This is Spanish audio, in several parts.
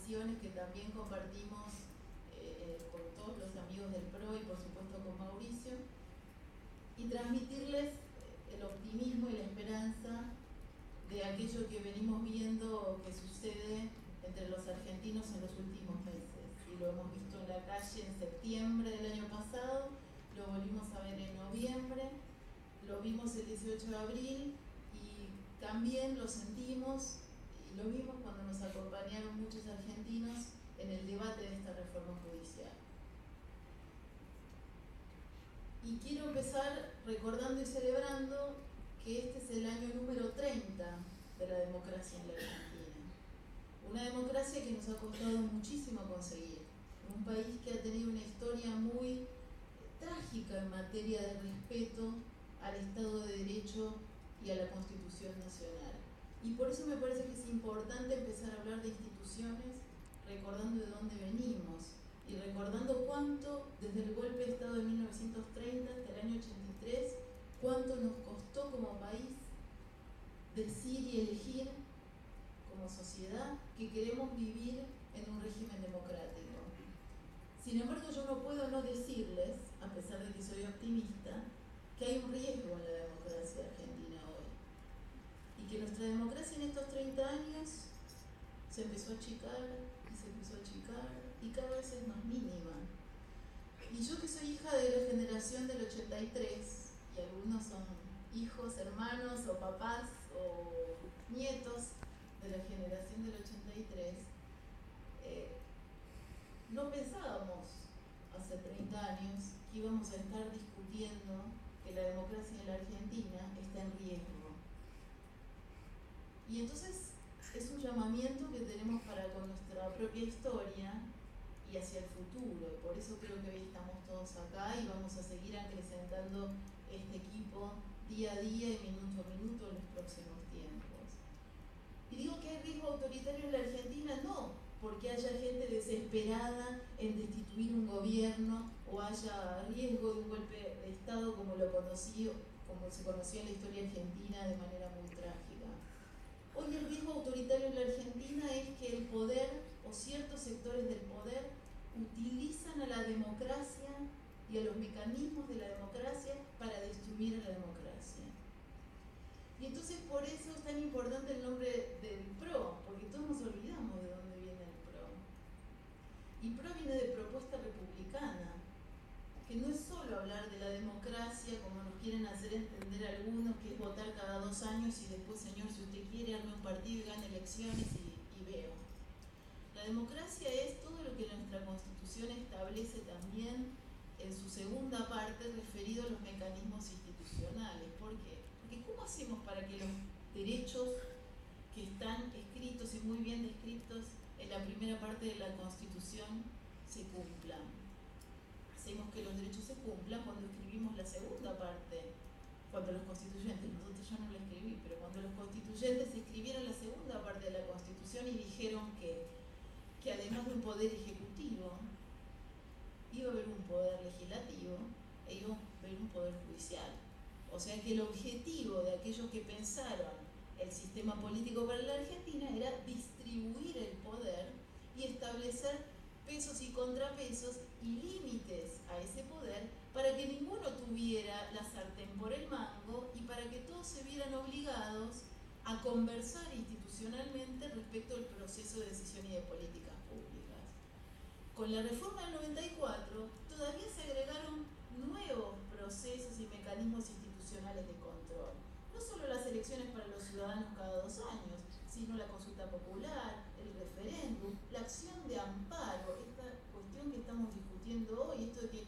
reflexiones que también compartimos con todos los amigos del PRO y por supuesto con Mauricio, y transmitirles el optimismo y la esperanza de aquello que venimos viendo que sucede entre los argentinos en los últimos meses. Y lo hemos visto en la calle en septiembre del año pasado, lo volvimos a ver en noviembre, lo vimos el 18 de abril y también lo sentimos y lo vimos cuando nos acompañaron muchos argentinos en el debate de esta reforma judicial. Y quiero empezar recordando y celebrando que este es el año número 30 de la democracia en la Argentina. Una democracia que nos ha costado muchísimo conseguir. Un país que ha tenido una historia muy trágica en materia de respeto al Estado de Derecho y a la Constitución Nacional. Y por eso me parece que es importante empezar a hablar de instituciones recordando de dónde venimos y recordando cuánto, desde el golpe de Estado de 1930 hasta el año 83, cuánto nos costó como país decir y elegir como sociedad que queremos vivir en un régimen democrático. Sin embargo, yo no puedo no decirles, a pesar de que soy optimista, que hay un riesgo en la democracia argentina hoy. Y que nuestra democracia en estos 30 años se empezó a achicar y se empezó a achicar y cada vez es más mínima. Y yo que soy hija de la generación del 83, y algunos son hijos, hermanos o papás o nietos de la generación del 83, no pensábamos hace 30 años que íbamos a estar discutiendo que la democracia en la Argentina está en riesgo. Y entonces es un llamamiento que tenemos para con nuestra propia historia y hacia el futuro. Por eso creo que hoy estamos todos acá y vamos a seguir acrecentando este equipo día a día y minuto a minuto en los próximos tiempos. Y digo que hay riesgo autoritario en la Argentina, no porque haya gente desesperada en destituir un gobierno o haya riesgo de un golpe de Estado como se conocía en la historia argentina de manera muy trágica. Hoy el riesgo autoritario en la Argentina es que el poder o ciertos sectores del poder utilizan a la democracia y a los mecanismos de la democracia para destruir a la democracia. Y entonces por eso es tan importante el nombre del PRO, porque todos nos olvidamos de dónde viene el PRO. Y PRO viene de propuesta republicana, que no es solo hablar de la democracia como nos quieren hacer entender algunos, que es votar cada 2 años y después, señor, si usted quiere, arme un partido y gane elecciones y veo. La democracia es todo lo que nuestra Constitución establece también en su segunda parte referido a los mecanismos institucionales. ¿Por qué? Porque ¿cómo hacemos para que los derechos que están escritos y muy bien descritos en la primera parte de la Constitución se cumplan? Hacemos que los derechos se cumplan cuando escribimos la segunda parte, cuando los constituyentes, nosotros ya no la escribí, pero cuando los constituyentes escribieron la segunda parte de la Constitución y dijeron que además de un poder ejecutivo, iba a haber un poder legislativo e iba a haber un poder judicial. O sea que el objetivo de aquellos que pensaron el sistema político para la Argentina era distribuir el poder y establecer pesos y contrapesos y límites a ese poder para que ninguno tuviera la sartén por el mango y para que todos se vieran obligados a conversar institucionalmente respecto al proceso de decisión y de políticas públicas. Con la reforma del 94 todavía se agregaron nuevos procesos y mecanismos institucionales de control. No solo las elecciones para los ciudadanos cada 2 años, sino la consulta popular, el referéndum, la acción de amparo, esta cuestión que estamos discutiendo hoy, esto de que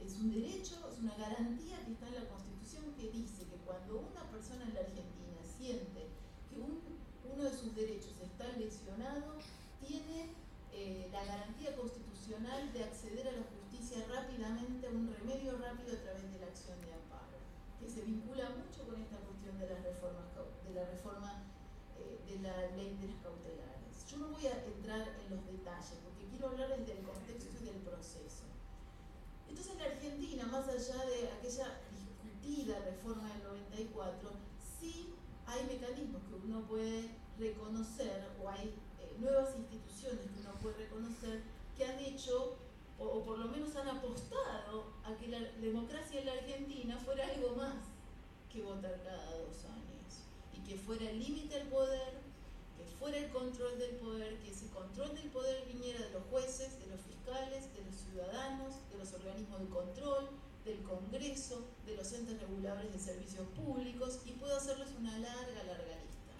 es un derecho, es una garantía que está en la Constitución que dice que cuando una persona en la Argentina siente que uno de sus derechos está lesionado, tiene la garantía constitucional de acceder a la justicia rápidamente, a un remedio rápido a través de la acción de amparo, que se vincula mucho con esta cuestión de la reforma de la ley de las cautelares. Yo no voy a entrar en los detalles, porque quiero hablar desde el contexto y del proceso. Entonces en la Argentina, más allá de aquella discutida reforma del 94, sí hay mecanismos que uno puede reconocer o hay nuevas instituciones que uno puede democracia en la Argentina fuera algo más que votar cada 2 años, y que fuera el límite al poder, que fuera el control del poder, que ese control del poder viniera de los jueces, de los fiscales, de los ciudadanos, de los organismos de control, del Congreso, de los entes reguladores de servicios públicos, y puedo hacerles una larga lista.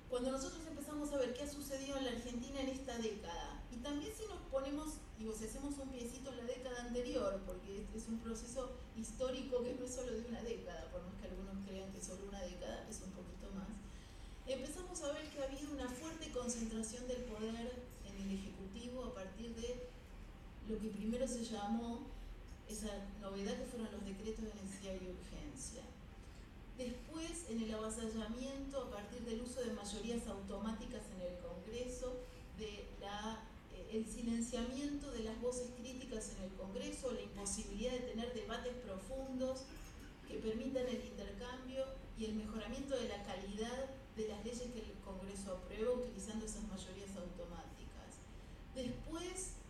Cuando nosotros empezamos a ver qué ha sucedido en la Argentina en esta década, y también si nos ponemos, digo, si hacemos un piecito en la década anterior, porque es un proceso histórico que no es solo de una década, por más que algunos crean que es solo una década, es un poquito más, empezamos a ver que ha habido una fuerte concentración del poder en el Ejecutivo a partir de lo que primero se llamó esa novedad que fueron los decretos de necesidad y urgencia. Después, en el avasallamiento a partir del uso de mayorías automáticas en el Congreso, el silenciamiento de las voces críticas en el Congreso, la imposibilidad de tener debates profundos que permitan el intercambio y el mejoramiento de la calidad de las leyes que el Congreso aprueba utilizando esas mayorías automáticas. Después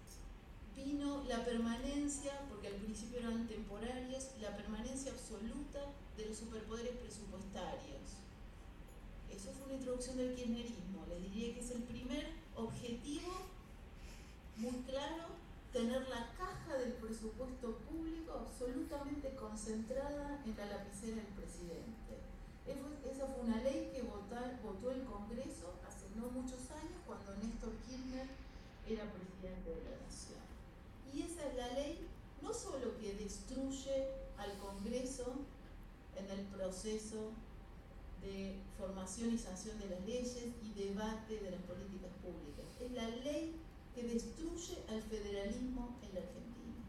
vino la permanencia, porque al principio eran temporarios, la permanencia absoluta de los superpoderes presupuestarios. Eso fue una introducción del kirchnerismo. Les diría que es el primer objetivo muy claro, tener la caja del presupuesto público absolutamente concentrada en la lapicera del presidente. Esa fue una ley que votó el Congreso hace no muchos años, cuando Néstor Kirchner era presidente de la Nación. Y esa es la ley no solo que destruye al Congreso en el proceso de formación y sanción de las leyes y debate de las políticas públicas, es la ley que destruye al federalismo en la Argentina.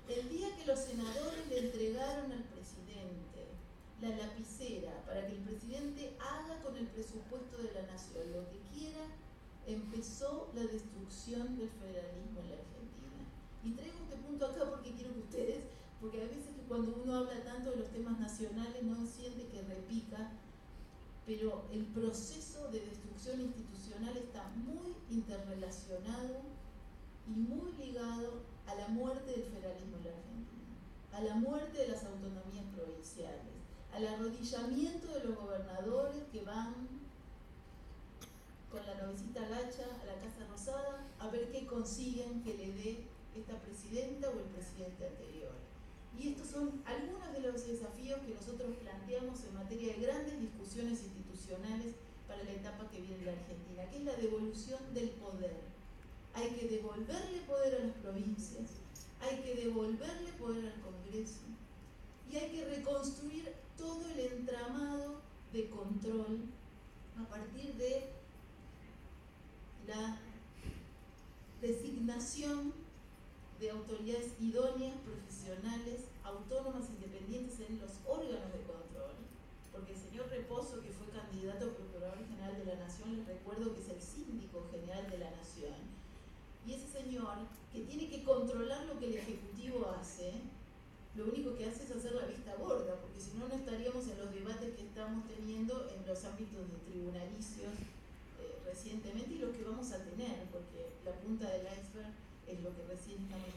El día que los senadores le entregaron al presidente la lapicera para que el presidente haga con el presupuesto de la Nación lo que quiera, empezó la destrucción del federalismo en la Argentina. Y traigo este punto acá porque quiero que ustedes, porque a veces que cuando uno habla tanto de los temas nacionales no siente que repica, pero el proceso de destrucción institucional está muy interrelacionado y muy ligado a la muerte del federalismo en la Argentina, a la muerte de las autonomías provinciales, al arrodillamiento de los gobernadores que van con la novecita gacha a la Casa Rosada a ver qué consiguen que le dé esta presidenta o el presidente anterior. Y estos son algunos de los desafíos que nosotros planteamos en materia de grandes discusiones institucionales para la etapa que viene en la Argentina, que es la devolución del poder. Hay que devolverle poder a las provincias, hay que devolverle poder al Congreso y hay que reconstruir todo el entramado de control a partir de la designación de autoridades idóneas, profesionales, autónomas, independientes en los órganos de control, porque el señor Reposo, que fue candidato a Procurador General de la Nación, les recuerdo que es el síndico general de la Nación, y ese señor, que tiene que controlar lo que el Ejecutivo hace, lo único que hace es hacer la vista gorda, porque si no, no estaríamos en los debates que estamos teniendo en los ámbitos de tribunalicios recientemente y los que vamos a tener, porque la punta del iceberg es lo que recién estamos